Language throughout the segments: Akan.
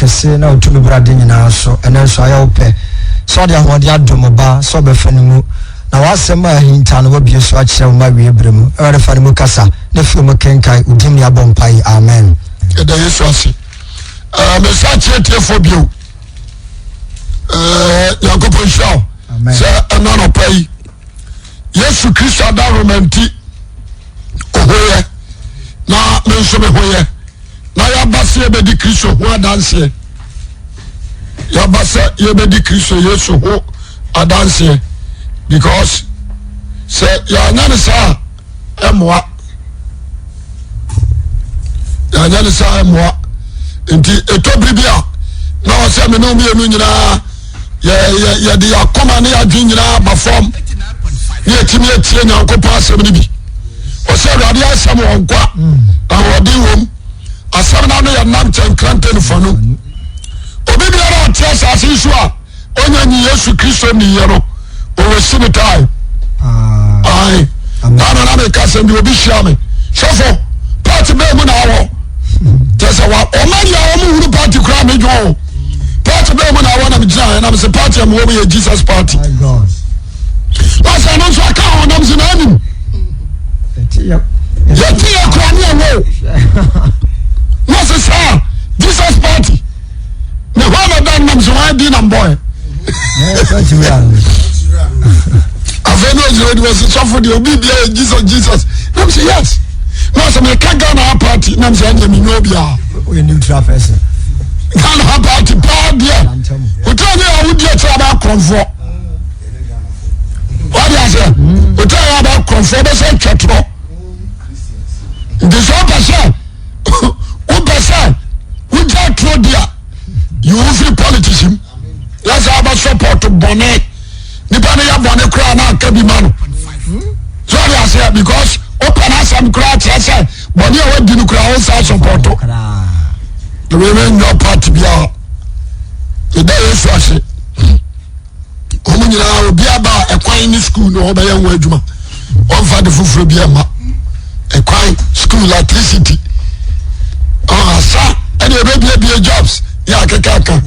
kese na otumi brade nyina so ene so aya ope so de ahode adomoba so be fanimu na wasema hinta no bie so a kire ma wie bremu ere fanimu kasa na fi mo kenkai udim ne abompai amen eda yesu ase me sa tie fobio yakopo show amen se anono pai Yesu Kristo da romanti ohoye na me nso me hoye na ya base e be di Kristo ho adanse ya base ye be di Kristo Yesu ho adanse because say ya nyane sa emoa ya nyane sa emoa enti etobri bia na o se me no mi enu nyina ya di akoma ne ya dwi nyina ba form ye timi etie nyankopɔ asɛm ne bi o se awurade asɛm wɔ nkwa na wɔde wom asɛm na no yɛ nam kyɛnkrante no fa no obi biara ɔte asase so a onya nyi Yesu Kristo ni yɛ no ɔwɔ sinitai ai na me ka sɛ bi obi hyia me sɔfo party bɛɛ mu na awɔ kyɛ sɛ wa ɔmani a ɔmo huru party kora me dwo party bɛɛ mu na awɔ na me gyina na me sɛ party am wɔ yɛ Jesus party what's an answer account on them in what's a sir Jesus party the one of them names why did I'm boy I've never was a for the obedience Jesus I'm say yes no so me can't go na party I'm saying me no bia we neutral person can have party there we tell you I would get about comfort. What is it? We tell you about confidence and chatro. This 1%, 1%, we tell you there. You will feel politician. That's how about support to Bonnet. Depending on Bonnet crown and Kabi man. So I say because open us some crowds. I say Bonnet will do crown support. The women no party be out. The day is rushing. Omo nyina obi aba ekwan ni school no obaye nwa adwuma onfa de fufuro bi ama ekwan school electricity asa and e be jobs ya kekaka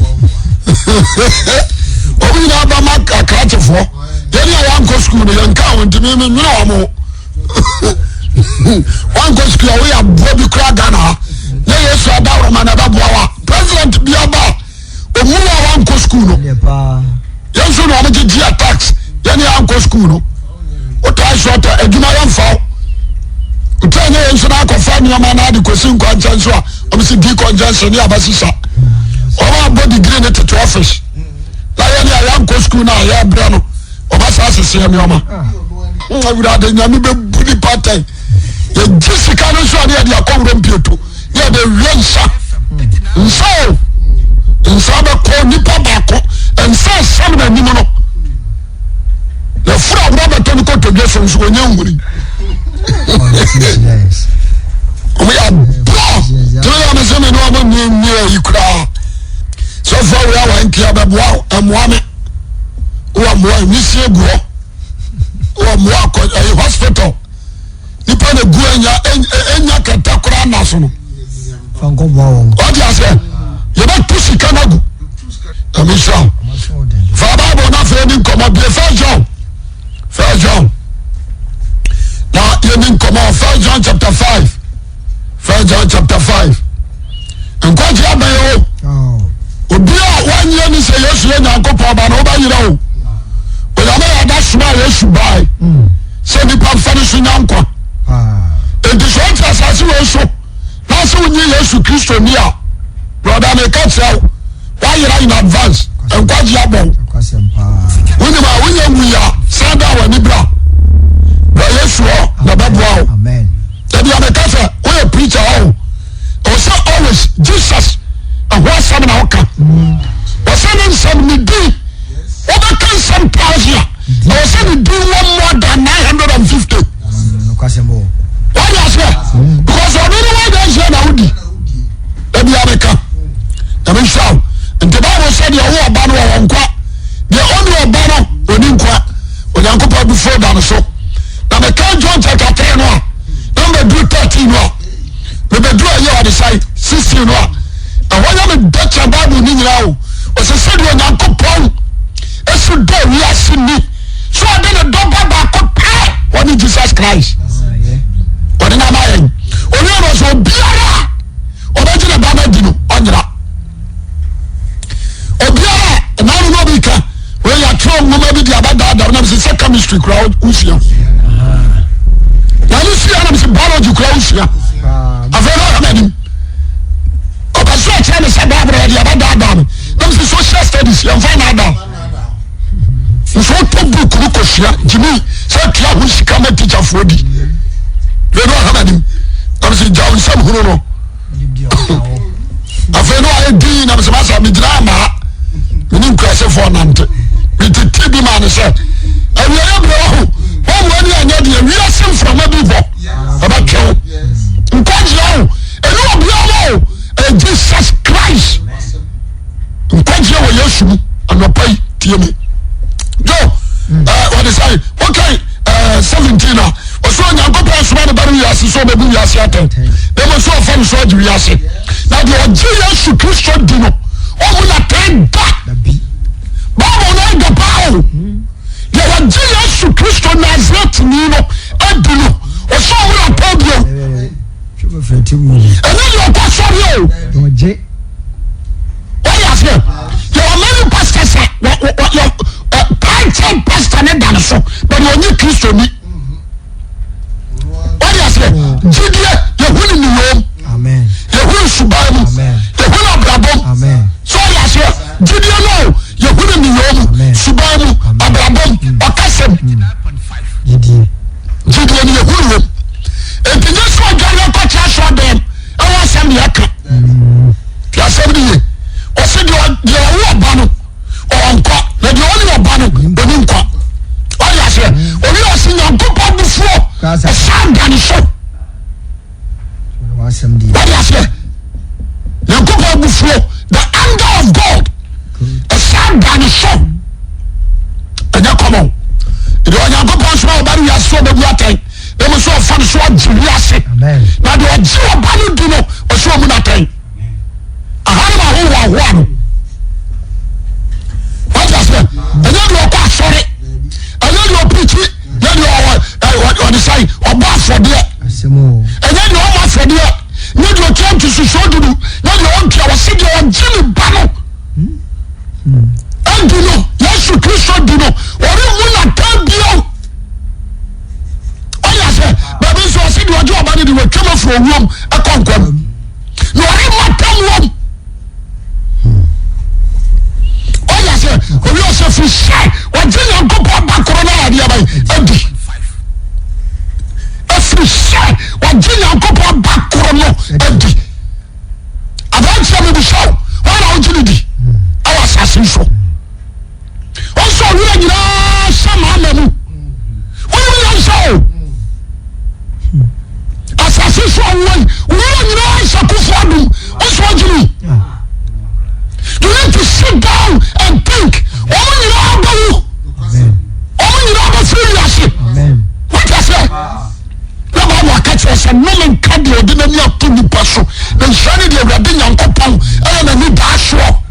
omo nyina aba ma akratefo yeri ya nko school no yanka won timi me nwira omo wan go school we abo bi kra Ghana na Yesu adawo ma na baboa president bi aba omo wa wan go school no Yanso no amaje dia tax yani anko school no o try short adwuma yan fa o try na yanso na akofa ni ma na de kosin kwa chanso a o si di conjunction ni abasisa o ma body degree ne to office la yani anko school na ya bra no o ba sa asese mi o ma o wura de nyame be budi pattern ye jisika no so na de akowro mpieto ye de wiensa nsa ba ko nipa ba ko and say some of them no the fraud Robert to go to get from when you we are do you understand me no one near you cry so far we are in kia babo amwame o amwa ni sie guo o amwa ko hospital nipa na gu enya katakura na so no fango bo o dia say you ba push kanagu amisha for Bible na friend come up First John now you need come on 1 John chapter 5 1 John chapter 5 and God ya bayo obi a 1 year ni say Yesu Nyankopɔn ba na oba yira o ya na ya da suma Yesu bai say ni pa fa ni so nyankwa and so asase we so na so nyi Yesu Kristo ni a brother me ka tell why you in advance and God ya bon when you we are send our nibra bra Yesu na baboa amen and you make us we preacher o so always Jesus and what some na oka o say some me do over can some thousand o say me do one more than 950 no kwasemo why you say because I don't know why they say na udi e bi ameka e me show and the Bible said you are banu wa nkwa the only banu oni nkwa onyankopɔ before dan so na me kan John chapter 3 no number 13 no me be do aye on the side 16 no and when you me Dutch Bible Christ. Odi na mayen. Oni no so biara. Obeji na baba dino onyra. Obiara na no bi ka. We ya tro mama bi di abada da na say chemistry crowd usia. Na usia na say biology crowd usia. Afero amedi. Obaso che me say Bible di abada da. Na say social studies you find out. So to book ko kosia Jimmy say tia hu sika ma teacher for di. We no amedi. Na say jaw sam huru no. Afero I di na say masa mi drama. Mini kwase for nante. Iti tibi man say awia bro ho wani anya de awia sem from abibo aba kew nkoji o enu obiamo Jesus Christ nkoji o Yesu anopai tiemi do what is say okay 17 na oso nyankopon so na baru yase so bebu yase aten dem so fam so adi yase na de oji Yesu Kristo di no o mu na tenda Bible na the power. There was Jesus Christ Nazareth nino adulu. O so we are pobio. And then you are sorry. What you say? There are many pastors what private pastor na dan so, but you need Christ ni. What you say? Judea you win in Rome. Amen. You win Subaru. Amen. You win Abraham. Amen. So you say Judea no Yehudi ni yomu, Subaru, Abraham, Okasem. Jidi ni Yehudi yomu. And the next one, John Kocha saw them. I want some yaka. You are saying, or said you are banu, or uncle, that you only are banu, the ninka. All you say, or you are seeing your good part before, a sound and show. What you say? Your good part before, the anger of God. A sound and a show. And you come on. You don't have to pass over you are so the water. They must so fun so Julius. Now the Jew Banu Dino or so Munatain. I have my whole one. What does that? And then you are sorry. And then you are preaching. Then you are on the side or bar for there. And then you are for there. Then you came to show you. Then you want to city on Jimmy Banu. And you know, Yesu Christo do know, or you will tell you. Oh, yes, but this was in your job, and you will come from room, a conquer. You are in my town. Oh, yes, or you also feel shy. What do you go back corona? Every shy, what do you go back corona? About some of the show, what are you doing? Our assassin show. Also, we are some hammer. What do you show? Assassin show one. We are Sakufadu. What's what you mean? You need to sit down and think. Oh, you know, oh, you know, seriously. What I say? No one catch us and no man can do the name of the person. Then surely they were being on compound and I need that show.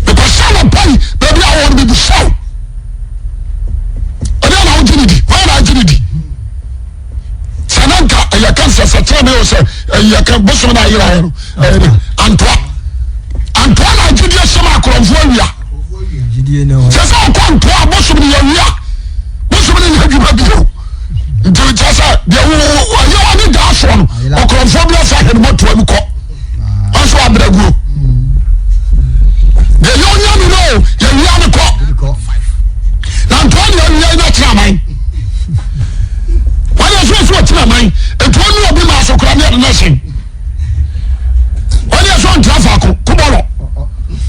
The person of pay, maybe I want to be show. And then I want to why I did it. Sananka, you can say, you can boss on Antoine, I did your summer Cronvolia. Just how come to a boss of the area. Boss of the area. Do it just you only dash one or Cronvolia for him what to go. Also, I'm the group. The union know you are the cop. Now, you are not your mind. What is what's your mind? It will be my so called nation. When you on traffic, Kubolo,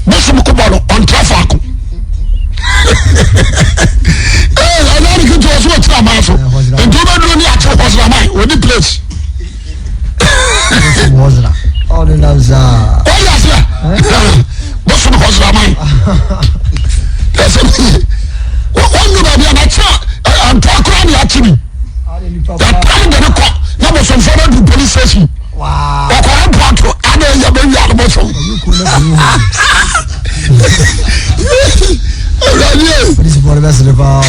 Muslim Kubolo on traffic. I know you can also what's your mind. And do not do not what's your mind with the place. All the loves are. Oh, yes, What's the cause of mine? One would have been a child and talk around the activity. That time the cop, number some fellow to police station. Wow. Or I brought to other baby out of the for the best of the power.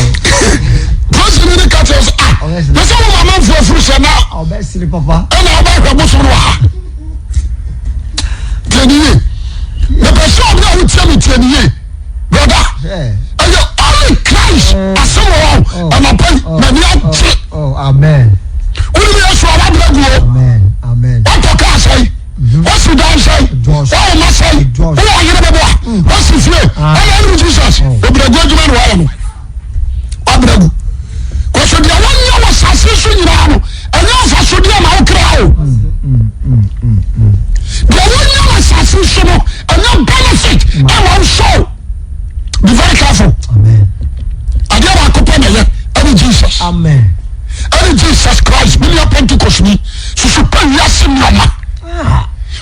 Person in the catches. That's all my man for fruit now. I'll best the papa. And I'll buy the most. Tenny. The person now will tell me, Tenny, brother. And you only Christ. As someone, and I pay. Oh, amen. Amen. Amen. What the car say? What's the down say? What must say? Who are you? What's the fear? I am Jesus. The judgment one. Abragu. Because the one you was assassin now, and you also do my crowd. The one you was assassin, and you benefit, and also be very careful. Amen. I get a coupon and Jesus. Amen. And Jesus Christ, be your Pentecost me, so super yes in your man.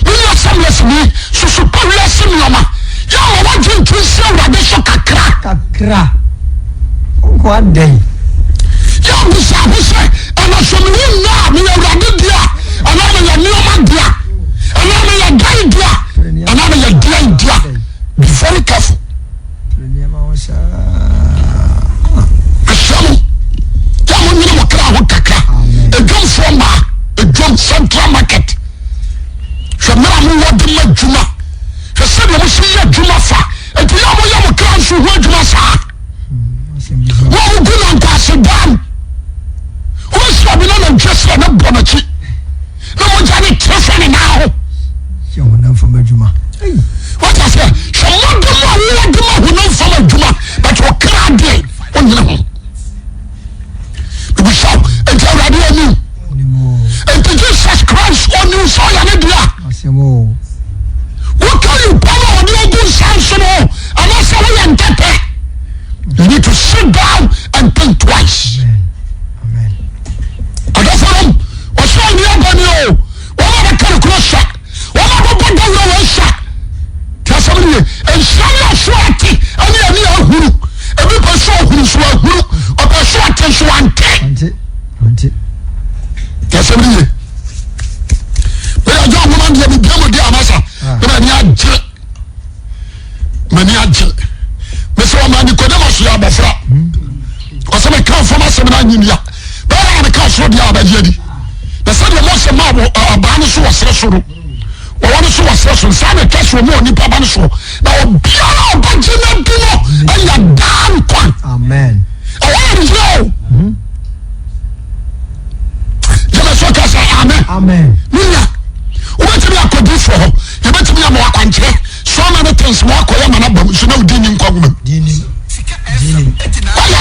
Be your semblance me, so super yes in your man. You are wanting to say that they should crack. One day. You will say, and I shall be now, me a rabbit dear, and I'm a new man dear, and I'm a guy dear, and I'm a dear. Be very careful. A drum from a drum central market. So now I'm working my Juma. He said, I will see a Juma fa. And we are a class who went to us. What will go on to sit down? Who's having on a dress and a bonnet? No one's having treasure now. You know from a Juma. What I say? Someone who knows from a Juma, but you're crying. Oh, no. We shall enter radio. And to Jesus Christ on you, so I need what can you power on your good sense? And I say, you need to sit down and think twice. Amen. I don't know. Or so you are going to know. What are the kind of close shot? What are the big one shot? Tell somebody, and some are sweaty, and you are who. Every person who's who, or person attention one day. Tell somebody. But I don't want to be able to do Amasa. But I need jet. Many are jet. Mr. Man, you could never see a buffer. Or some come from us in India. But I am a castle of the Abajedi. The son of most of Marble, a banish was session. Or one of us session, some a cash for more Nipa Banisho. Now, Piano, Benjamin Pino, and your damn quan. Amen. I want to know. Amen. What do you do for her? You bet me a more country. So many things more common, so no dining common. I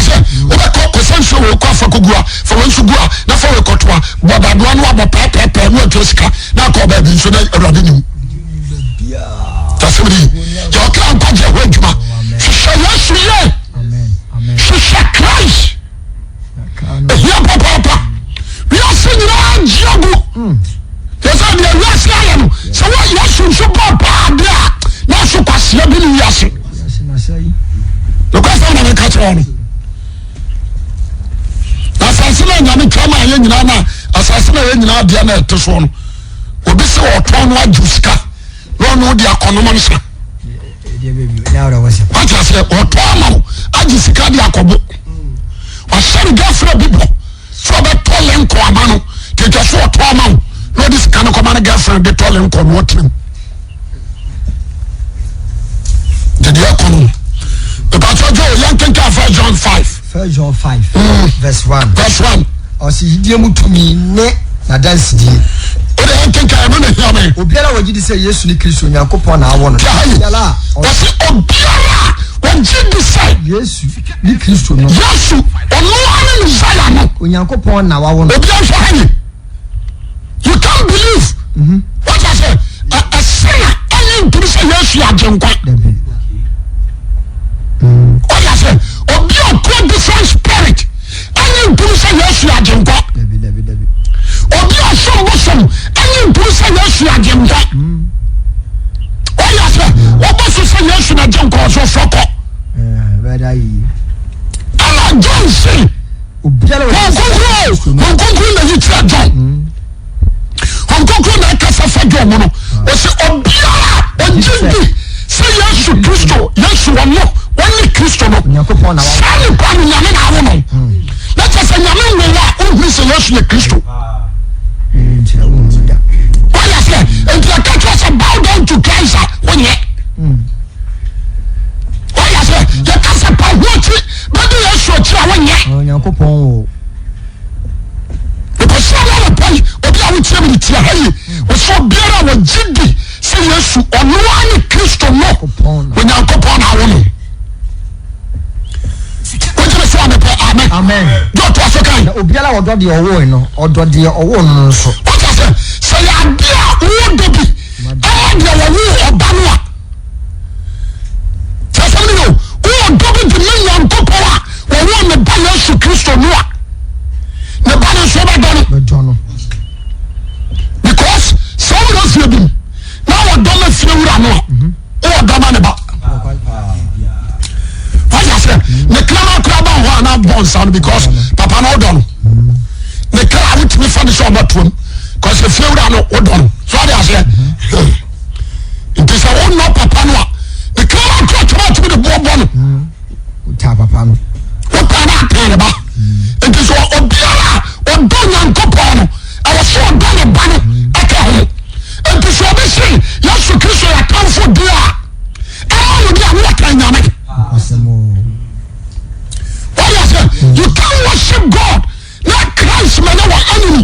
said, what essential will call for Kugua, for when you go, not for a cotua, but I don't want the pepper, no Jessica, now call baby, so they are revenue. That's what you can't touch your wedgma. She shall yes, Amen. She shall Christ. Here, Papa. We are singing around Jabu. There's a last lion. So what you should support Pabla? Now, so pass your billion. Yes, look at how they catch on. Assassin, I'm come in Yana, assassin in Diana to Swan. Will be so torn like Juska. No, no, the economics. What I say, or Tomo, I just can't Yacobo. Or send girlfriend people. So the tall and Kwamano, take a short Tomo. No, this kind of command girlfriend, the tall and Kwamano. The diacono. The Pastor Joe, young think of 1 John 5. 1 John 5, verse 1. Verse 1. Or see, dear Mutumi, ne, na dance dear. What do you think I am in here? Obiara what you say, yes, you kiss when you couple now. One, what's it? Obiara, when you say, yes, you kiss to know. Yes, or no one in Zion. When you couple now, I want to. You can't believe what I say. A sinner, any to say, yes, you are drunk. What I say, or be a good different spirit. Any to say, yes, you are drunk. Or be a son bosom. Any to say, yes, you are drunk. What I say, what was to say, yes, you are drunk or so fuck up. Where are you? And I don't say, Hong Kong, you tell John. Hong Kong, I can't say, John, or say, Obiara, or Jimmy, say, yes, you Christo, yes, you are not. Only Christo, no. Sally odo de owo no odo de owo no so what I say ya dia wo do bi de wo oba no a say no wo do bi de me Nyankopon a wo me ba Yesu Kristo no a ne ba no so ba do no because some of us here now what do me feel wura no o do ma ne ba what I say me klama kraba ho na born sound because papa no do no me kla with me for the show about him because the feel wura no o do no so I say it is a one no papa no the klama kraba to me the bobo no ta papa no o pa na kan ba it is obiara o do Nyankopon no I was so done a banner aka and to so be say Yesu Kristo ya kanfo dia e mo dia no kan nyame you can't worship God like Christ man our enemy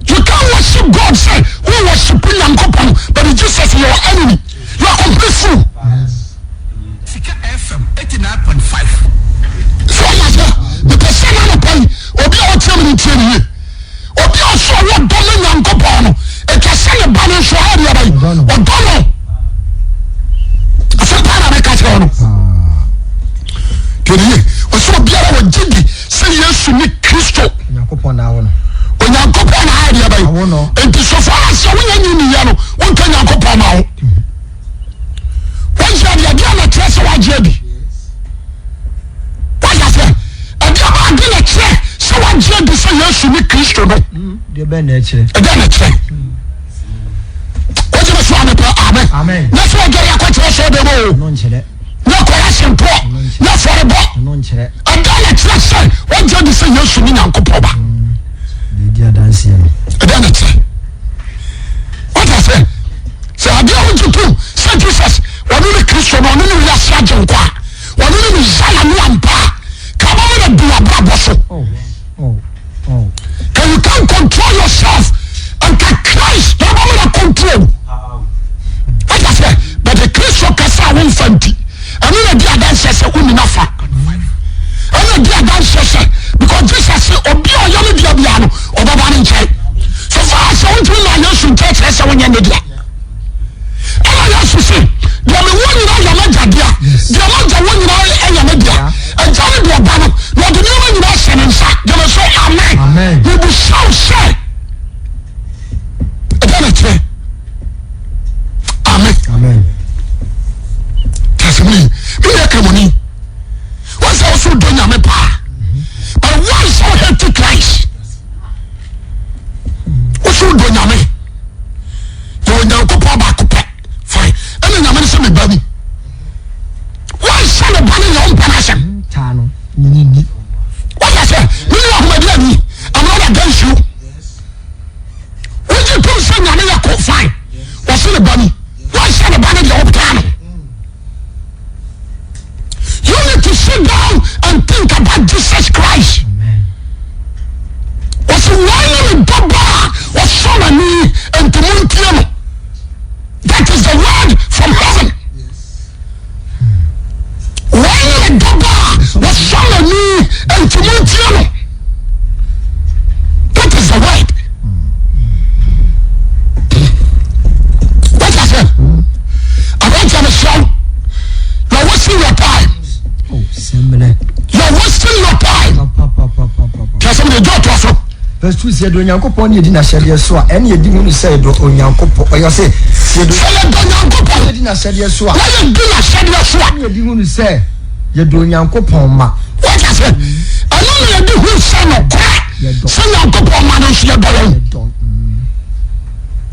you can't worship God say we worship Nyankopon but Jesus is your enemy you are complete fool Sika FM 89.5 so the person na pay obi o tell me tie ni obi o so wo do me Nyankopon no e ka say ne ba no so ha dia bai o do no afa para me ka say no kedi o so biara wo gidi say Yesu ni Kristo Nyankopon na wo no o Nyankopon na ha dia bai enti so far as wo nya ni ya no won ka Nyankopon ma wo won ja dia na trese wa jebi adina kire se wagye de se Yesu ni Kristo no de be na kire adina kire o je so amepa amen na so ge ya kwache so de mo no nkire na kwa ya sempo na forebo no nkire adina kire se wagye de se Yesu ni Nyankopon ba de dia danse no adina kire what I say se adia wo tutu se Jesus wonu ni Kristo no ni ya sia je nkwa wonu ni Messiah no ampa can you can't control yourself and can Christ don't control what I say but the Christ kasa won fanti and you dey dance say uni nafa and you dey dance because Jesus say obi o yo me dia bia no obaba ni nche so far as won tumi na Yesu church say won ye ne dia and Yesu say dia me won na ya ma dia dia ma ja won na ya ma dia and tell me about it. Lord, the name of the Son and Son, they will say Amen. Amen. We will shout, say, Amen. Amen. That's me. Me make money. What's also doing a pa? But why so hate to Christ? What's all doing a me? You will go back to pet. Fine. And then I'm going to baby. Why send a bunny your own passion? Tano. What I say? I'm not against you. When you do say you're not fine, what's in the bunny? Why send a bunny your own piano? You need to sit down and think about Jesus Christ. What's wrong with Baba? What's wrong with me? And to Montiano. That is the word from heaven. Why Baba was showing me and to Montiano? That is the word. What I said? I want you to show. You're wasting your time. Oh, similar. You're wasting your time. Can somebody do it to us? Verse 2 said, Onyankopon ye di na hyede so a ene ye di hu say do Onyankopon oyo say ye do Onyankopon di na hyede so a ye di na hyede so a ye di hu say ye do Onyankopon ma what I said I know ye di hu say no kwa say Onyankopon ma no so ye do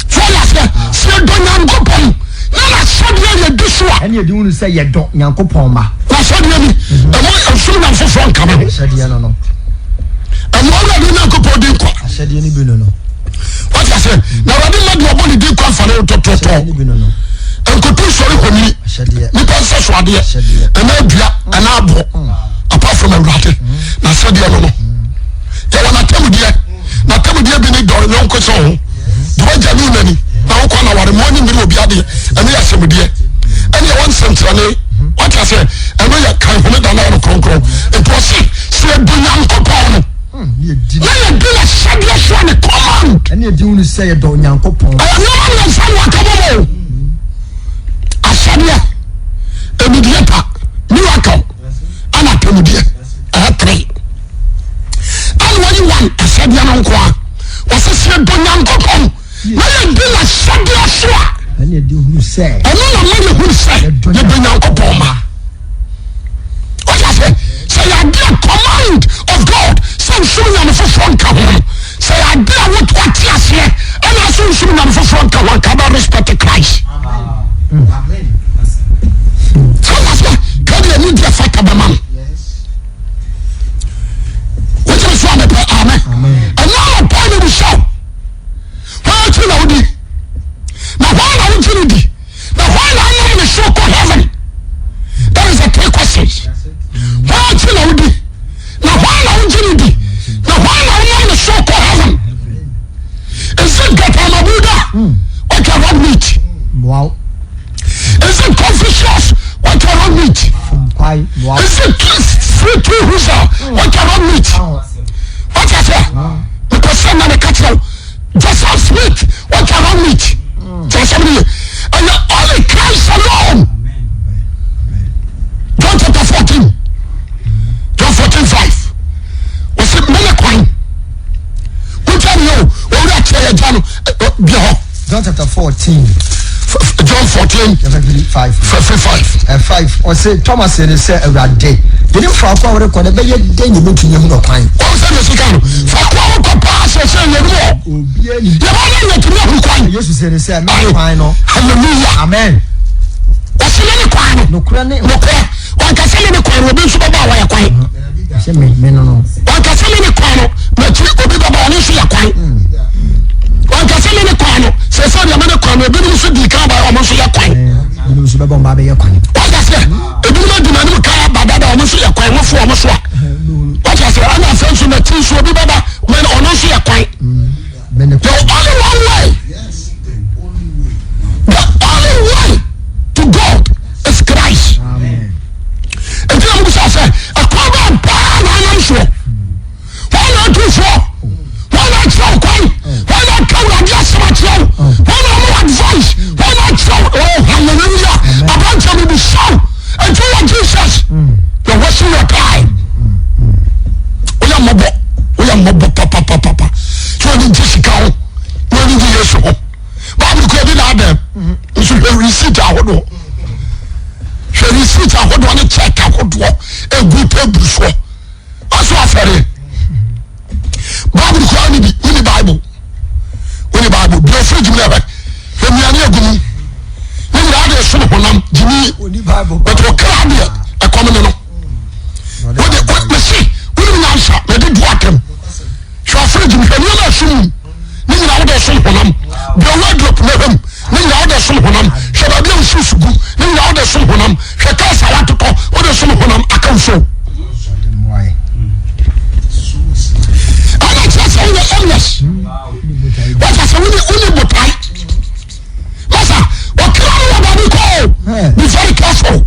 so ya say do Onyankopon na hyede ye di so a ene ye di hu say ye do Onyankopon ma na hyede ni e mo so na fofo nka me hyede no and all of them go put in. I said, you know. What I said, now I didn't let your body do come for you to talk. And could do sorry for me. Because that's what I did. And I do, and I bought apart from a rat. Now said, you know, you want to tell me, dear, now tell me, dear, be need your uncle so. Do I tell you many? Now, one hour the morning will be added, and yes, I'm dear. And you want something, what I said, and we are kind of a lot of conquer. It was ɛne edi unu sɛ yɛ dɔ Nyankopɔn ɛno na nsa wa kabo asadeɛ emidiepa miracle ana temudie three and when you want asadeɛ no nko a wɔsɛ dɔ Nyankopɔn na yɛ di na asadeɛ so a ɛne edi unu sɛ ɛno na ma yɛ hu sɛ yɛ dɔ Nyankopɔn ma wɔsɛ sɛ yɛ adi a command of God sɛ nsum nyame foforɔ nka ho sɛ yɛ adi a wɔte aseɛ ɛna so nsum nyame foforɔ nka ho nka ba respect Christ amen so wɔsɛ kadi ɛni di afata bɛma no wɔgyere so amepɛ amen ɛna ɔpa ne bu hyɛw wɔn akyi na wodi na wɔn na wogye no di na wɔn na anam ne so kɔ heaven. That is a three questions. Wɔn akyi na wodi na wɔn na wogye no di na wɔn na anam ne so kɔ heaven. Is it Gatamabuda or Carrot meat? Wow. Is it Confucius or Carrot meat? Wow. Is it Sweet Husa or Carrot meat? What is it? Because some of the cattle Joseph Smith or Carrot meat. And only Christ alone. John chapter 14. John 14:5. Was it many coin? Which are you? John chapter 14. John 14. 5. 5. Or say Thomas said a rat day. Didn't fall for a corner, but yet then you went to your time. Oh, say Jesus said, hallelujah. Amen. No cranny, no crack. One can sell in the corner, will be super by a quiet. One can sell in the corner, but you will be about an issue. One can sell in the corner, says the American, will be so declared by almost a quiet. You should have gone by a quiet. What I said, if you don't demand to carry by that almost a quiet for almost what I said, I'm not saying that things will be better when almost a quiet. There's only one way. The only way to God is Christ. Amen. And then I'm going to say, a cover ban on sure. Why not do so? Why not show coin? Why not come and just so much now? Why not more advice? Why not show? Oh, hallelujah. A bunch of people show. And you are Jesus. You're wasting your time. We are mobile. Papa. So I need Jessica. We need Jesus. Bible could be like them. You should receipt our door. She receipt our door and check our door. A good table for. That's what I said. Bible could only be in the Bible. When the Bible, be afraid to never. When we are near Gumi, when we are there, son of Honam, Jimmy, but we're crying a common law. When they see, we didn't answer, they didn't walk him. So afraid to be a soon. Nini na wode som honam be wardrobe na hom nini na wode som honam hwe ba bia ususugu nini na wode som honam hwe ka sa watoko wode som honam akanfo ana chase we endless what I say we botai masa wakran wa ba ko be very careful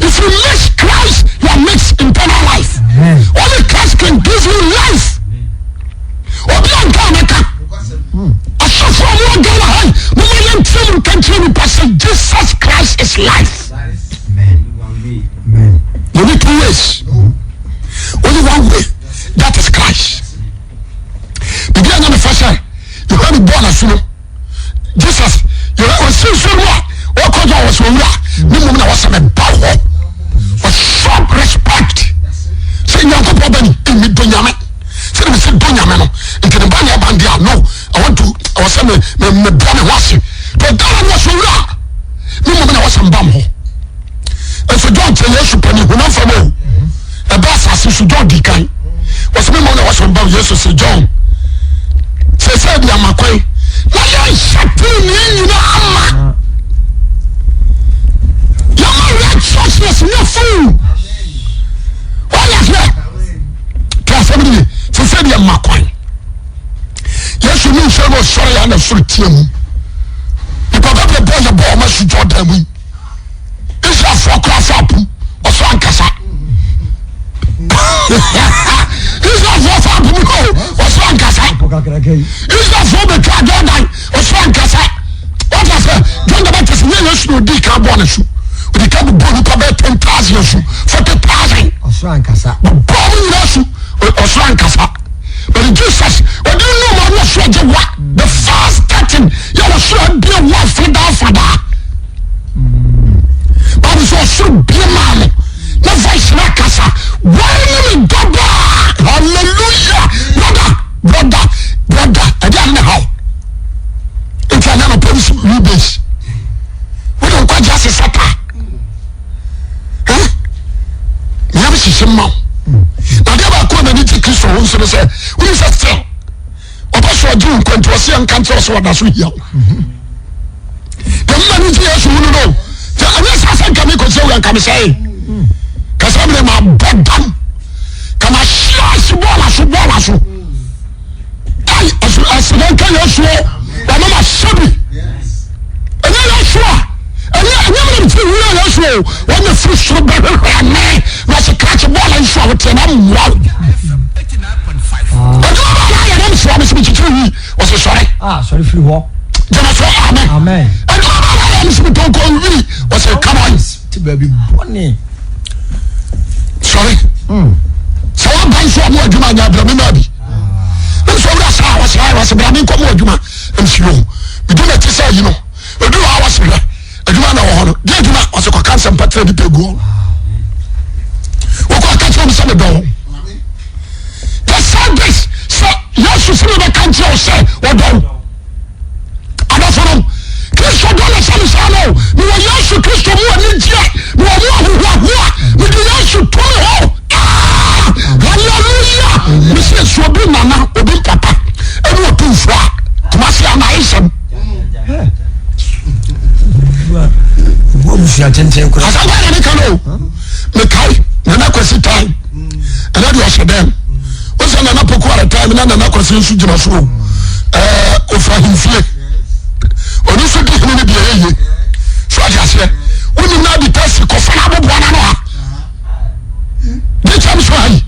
if you miss Christ you miss eternal life only Christ can give you life obi anka meka Jesus Christ is life. Amen. Only two ways. Only one way. That is Christ. Begin on the first side. You have to born as you know. Jesus, you have to see someone. What cause I was from that? No woman was a power. For some respect. Say, you have to problem in me, Donyame. Say, we say, Donyame. Into the band of Bandia. No, I want to. I was saying, me brother was it. But that was so rare. No woman was some bum. And so don't tell you, penny, who not from home. A boss as you don't decay. Was me money was from bum, yes, say John. Say, said, you are my queen. Now you're shutting me, you know, you're my righteousness, no fool. Why is that? Class every day. So said, you are my queen. Yes, you mean, so sorry, I'm a fruit team. Because the boy, the boy must draw them. It's a for class up or so ankasa. It's a for or so ankasa. Israel be try Jordan Osman kasa what I say John the Baptist we should do carbon issue we can go to 10,000 issue 40,000 Osman kasa bomb issue Osman kasa but Jesus what do you know man was the first starting you was sure be one father but so should be man no voice na kasa why me God hallelujah brother I don't know how it's another police rebase we don't quite just a sata you have to see some now they were going to need to kiss for so they say we is still opposite of June controversy and cancer so that's we here the man is here so you know unless I say come because we can say because I'm my bottom come a share accident can you swear but mama sorry and you sure and you sure when the fish so bad man was a catch a ball and show it and I'm wow 89.5 but I am sorry free walk amen and I am was a come on to baby bonnie sorry so I'm going to more do my maybe so I was Brahmin come Juma and slow. We do not say, you know, we do our was a Juma or dear Juma was a cancer and patron to go. We got catch from some door. The Sundays, so yes, you see the country say, or don't. I don't know. Christian Dollar Sano, we were used to Christian more than yet. We were used to 20. Hallelujah! We say so be mama, obi papa. Enu otu fwa. Kumasi amaisem. Wo busia tenten kura. Asa ba na kano. Me kai, na Akwasi time. Ana do ashedem. O se na pokuara time na Akwasi nsu gina so. Ofra himfie. Onu so di hene bi yeye. So ajase. Oni na di test ko fa na bobo na no. This I'm sorry.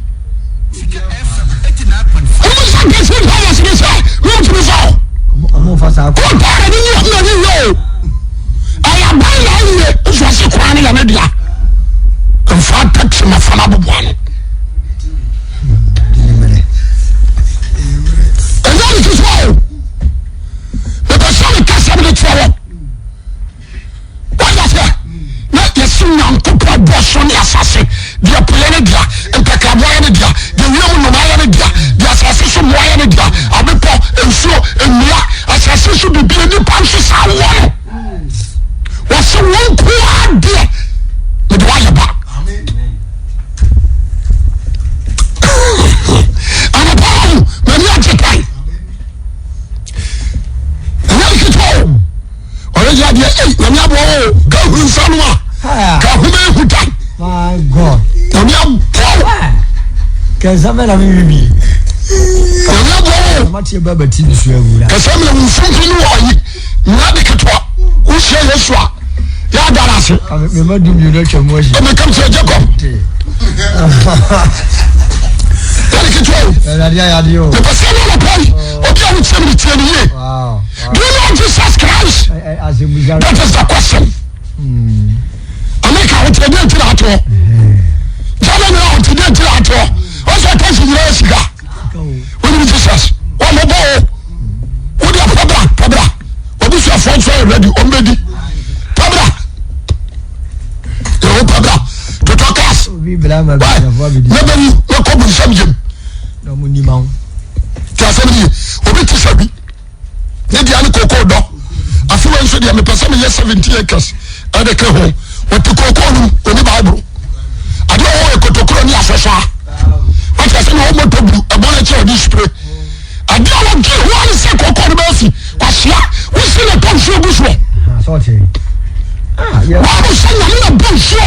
My God. Kazamela mimi. Mati baba tini suewu. Kazamela mfunki nuwa nadi katwa. Ushe Yeshua. Ya darase. Me madu mjuna chamuashi. Ome kamse Jacob. Nadi katwa. Nadia yadio. The person on the play. Okay, I would say it's any. Wow. Do you know Jesus Christ? That is the question. America would say to that all. Germany would say to that all. What's the case in America? When you Jesus, one more ball. Would you have Pabra? What is your phone so ready? Already. Pabra. You know Pabra. To talk us. Never no come with some. No money mount. Tasani, Obi Tisabi. Maybe I cocoa dog. I feel I'm so dear. Me person me 70 acres. I dey care home. What to cocoa no? Oni Bible. I don't know what to cocoa ni afresh. What I say no more to blue. I want to tell this spray. I don't want to one say cocoa no mercy. Kwasia, we see the poncho bushwe. Sorry. Yeah. Why we say na poncho?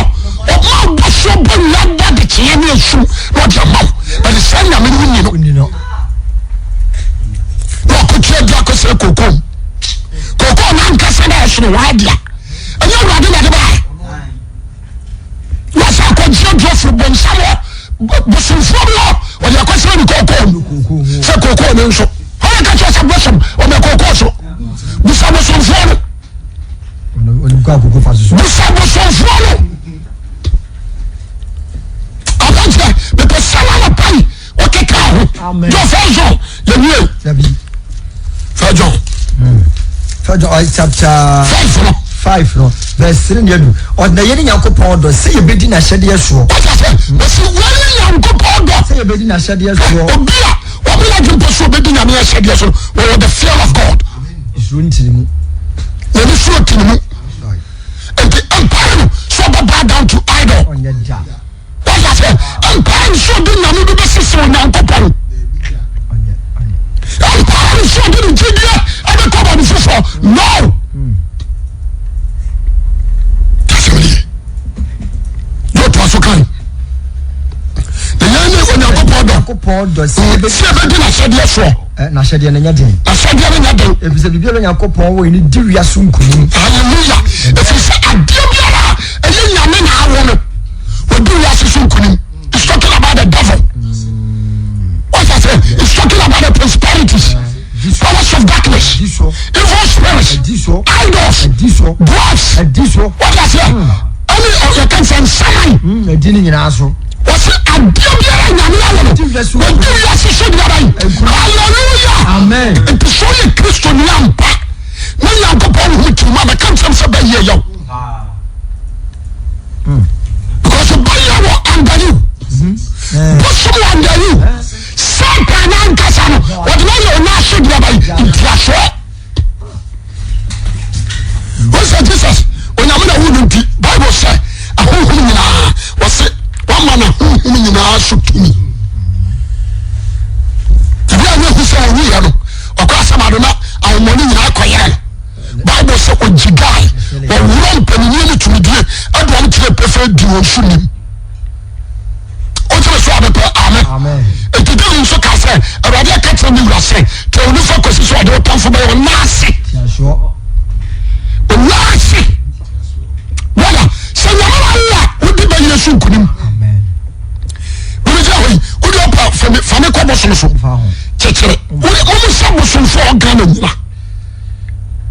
O ma bushwe bon la da de tie ni esu. What your mouth? But the say na me ni no. No kuche dia ko say cocoa. Cocoa na nkasa na esu wa dia. Enye urade na de ba. What's a conjure from Bonsamo? Busufo o de akwase ni cocoa. Say cocoa no so. kwa kuku fasu. Busa follow. Abanje be pesala la pai. Okay ka. Amen. John Fajon, ye nie. Dabi. Fajon. Fajon chapter 5 no. Verse 3 nedu. On na yeni Yakobon do say you bedi na hyede so. What I say? Say wani Yakobon do. Say you bedi na hyede so. Obia, wabila jumpo so bedi na hyede so. We the fear of God. Is runti mu. We be so tinimu. And the empire so bow down to idol. Onye ja. What I say? Empire so do na mu be sisi on Yakobon. Empire so do jidie e be ko ba ni fofo. No. So can the young Yakobon do say be na hyede so. Na hyede na nya den. Na hyede na nya den. E bi se bibia Yakobon wo ni di wiase nkunim. Hallelujah. If you say adia biara e nyame na awo no. We do wiase so nkunim. It's talking about the devil. What I say? It's talking about the prosperities. Powers of darkness. Evil spirits. Idols. Dwarfs. What I say? Only you can say Simon. Edini nyina so. What's it? Adia biara nyame awo no. We do wiase so biara. Hallelujah. Amen. It is only Christian lampa. Na Yakobon hu tu ma kan sem se be ye yo. Because the Bible will under you. Push you under you. Satan and Kasano. What do you know? Should be about it. What said Jesus? When I'm in the Bible say, a who was it? One man who in our should to me. The real who say we are. Of course, I'm not. I'm money in our choir. Bible say on Jigai. Or run penny to me. I don't care prefer do Amen. And today you so can say, I rather catch me will say, tell me focus is what they come for my nasi. Sure. Nasi. Wala, say Allah, would be by your sukunim. Amen. Would you put from the commercial? Teacher, would you some for Ghana?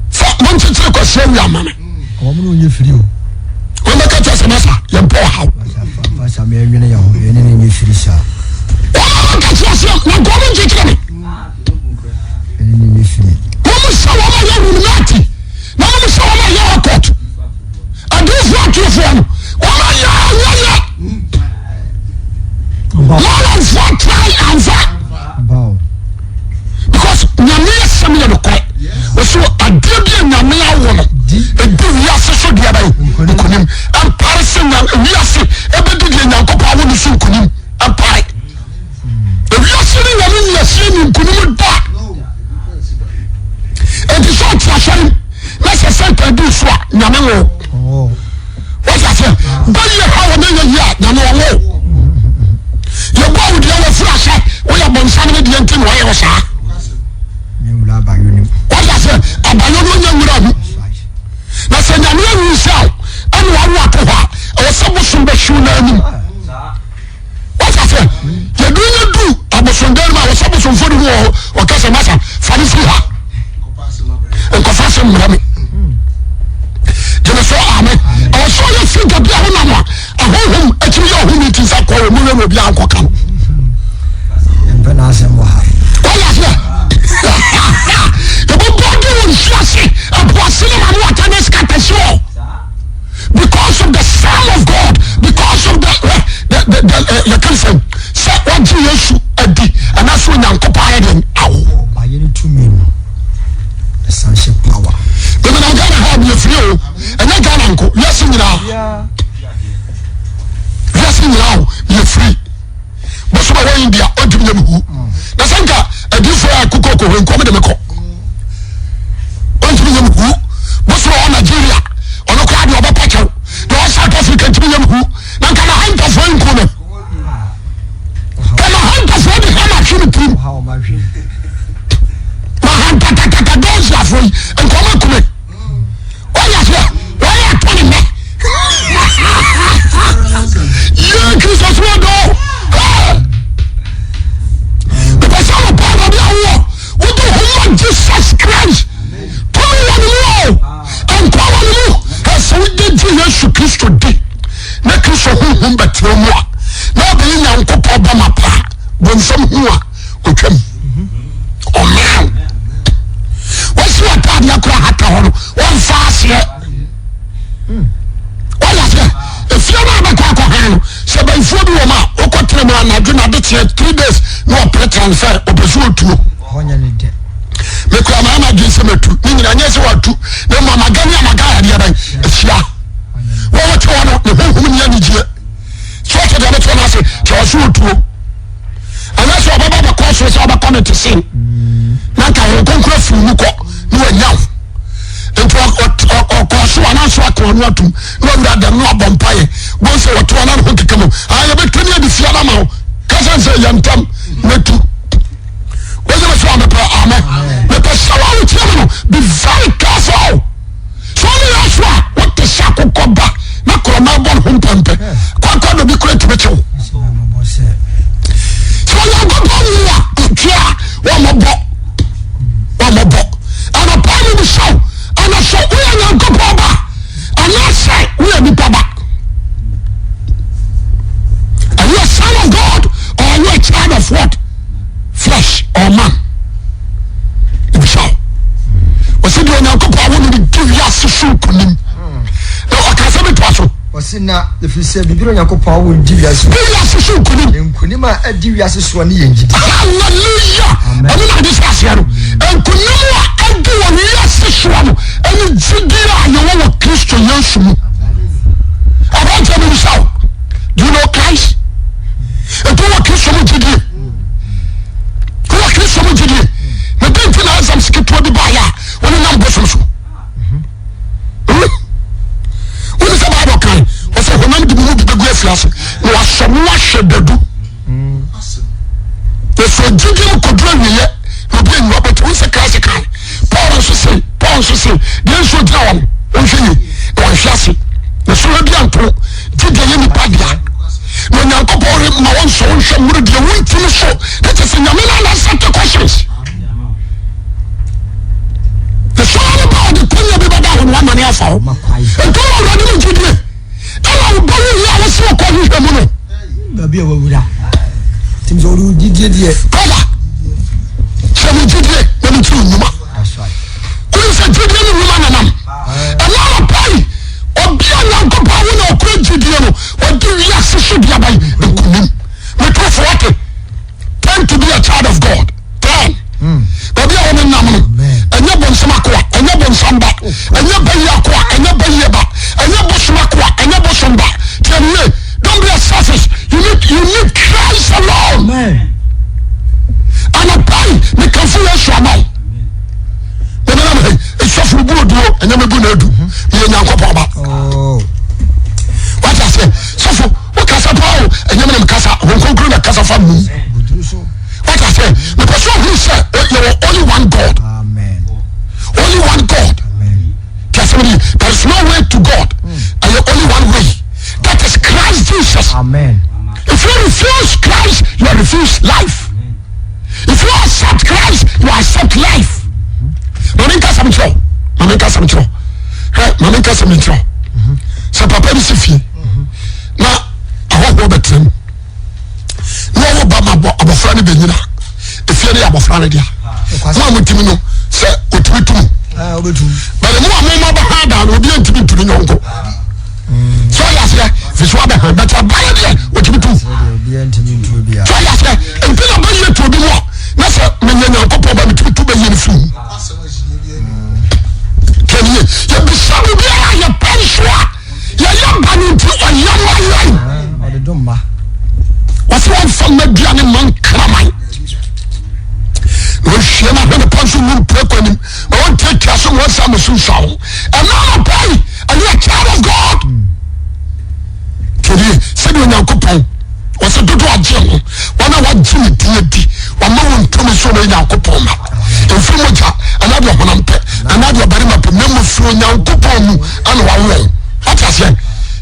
For one to take a same mamma. Woman, you feel. When I catch us a massa, your poor house. I'm in your frisha. Because Namia Samuel the Quay was so a dear Namia woman, a good Yasa the other, and Parison and Yasi, every day Nakopa would soon kunim, and pie. If you're sitting in your sin, Kunim back. And it's all trashing. Let's say, I do swat, Namano. What's that? But you have a year, Namano. Your boy with your flash, we have been sending the empty wires. What I say? A Bayonia would now say, I know you sell, and one water, or some be shoe learning. What I say? You're doing it do, I was from Denmark, or some for the war, or Casamasa, Fanny Fila, and Confession Mammy. You saw Amen. I saw you think of your mama. I hold him, actually, your who meetings are called Mulan will be uncle come. And Benazam Waha. What is that? The body will flash and porcelain and water and scatter because of the Son of God, because of the cancer. Say what Jesus did, and that's when I'm comparing. By any 2 men, the sonship power. But when I got to have you feel, and I got uncle, listen now. Listen now, you're free. But so I India, or to them who. The Sanka, a different cocoa when come to the court. One to them who, but so Nigeria, or no crowd of a packer, no South African to them who, now can I hunt a phone corner? Can I hunt a phone? How much you put? How much? My hand, those are free, and come on to me. Why are you? Why are you telling me? Yeah, Jesus will go. Because I'm a part of the war. What the hell, Jesus Christ? Come on, and come on, as fie mu a na be Nyankopɔn ba mapa bonsam hu a otwam oman wasi atade akora hata ho no wonfa ase wala se efie na ba kwa ha no se ba ifo bi wo ma okotre mu anadwo na de 3 days no transfer obesu otuo honya ne de me kwa mama dwe se metu ni nyina nye se watu na mama gani amaga ya ban afia wo wote wono ne honhum ni anigye so to de beto na se ke osu otuo ana so baba ba ko so se baba comment sin na ka ho konkura fu mu ko ni wanyaw ento ko so ana so akọ no atum no wura dem no abompaye bo se woto na ho kekemo aye betani adifia na ma ho kasa se yantam metu oje so am pa amen me pa shawawu tiamo be very careful so ni aswa what the shako koba na ko na bon ho mpempe kwa do bi kure tibecho so ya go do ya tia wa mo bo ana pa ni show ana so we ya go ba ana say we are the baba. Are you a son of God or are you a child of what? Flesh or man? If so, what's it doing now? Go power when you give us a shoe kunim. No, I can't say it was. What's in that? If you say, Bibi Nyankopɔn will give us a shoe kunim. Kunima a divas is one year. Hallelujah. I mean, I just ask you. And Kunima and do a real and you Judea, you want a Christian Yeshua. I want to tell you so. Do you know Christ? And do what Christian did you? Do what Christian did you? The people have some skip to the buyer when you know Boston. When is the Bible kind? Or say, when I'm the movie the great flash, you are some wash the do. If you did you could run here, you'll be in Robert, who's a classical. Paul also say, the answer down, or Shassi. The Surabian Pro, did the any padia. When you go for him, my own soul shall be the way to the show. That is in the middle of such questions. The soul about the queen of the Bada and one money of all. And go already in Judea. And I will bury you, I was so calling the money. Baby, what would I? Things all you did here. Brother, shall we do it? Let me tell you, that's right. Who is a Judean woman and I'm not a pie. Obia Nyankopɔn wo na okura jidie no odi wiase so dia bai ekunim me to for what turn to be a child of God turn obi a wo nam no enye bonsam akwa enye bonsam ba enye bayi akwa enye bayi ba enye bosum akwa enye bosum ba tell me don't be a selfish you need Christ alone amen ana pai me kan fu yesu abai it's so good and never good to do. You know, what I say, so what Casa Paul and Yaman Casa, who conclude a Casa from me. What I say, the person who said, you're only one God. Amen. Only one God. Amen. There is no way to God, and you're only one way. That is Christ Jesus. Amen. If you refuse Christ, you refuse life. If you accept Christ, you accept life. Maminka samtro sa papa bi sifie na aho betrem na wo ba ma abofra ne benyina efie ne abofra ne dia na mutimi no se otimi tum obetum bare mu amoma ba ha da no obi antimi turu nyonko so ya se viswa ba ha beta ba dia otimi tum Obi antimi turu bia so ya se empina ba ye to bi mo na se menya nyankopɔ ba mitimi tu ba ye ne fum you be sorry, you pension. You young man into a young man. What's one from the Diana Monk? No, she never had a person who broke on him. I won't take care of someone, some song. And now I pray, and you're a child of God. Today, said you now, Coupon. What's a good one, Jim? One hour, Jimmy, one more to me, so now, Coupon. In Fumaja, another one, another barima pe memo fro Nyankopɔn mu ana wawo what I say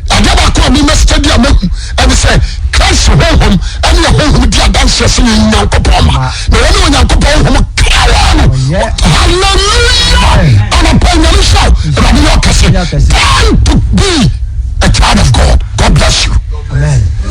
adaba ko mi message am and say Christ home and your home di adanse se Nyankopɔn ma na woni Nyankopɔn home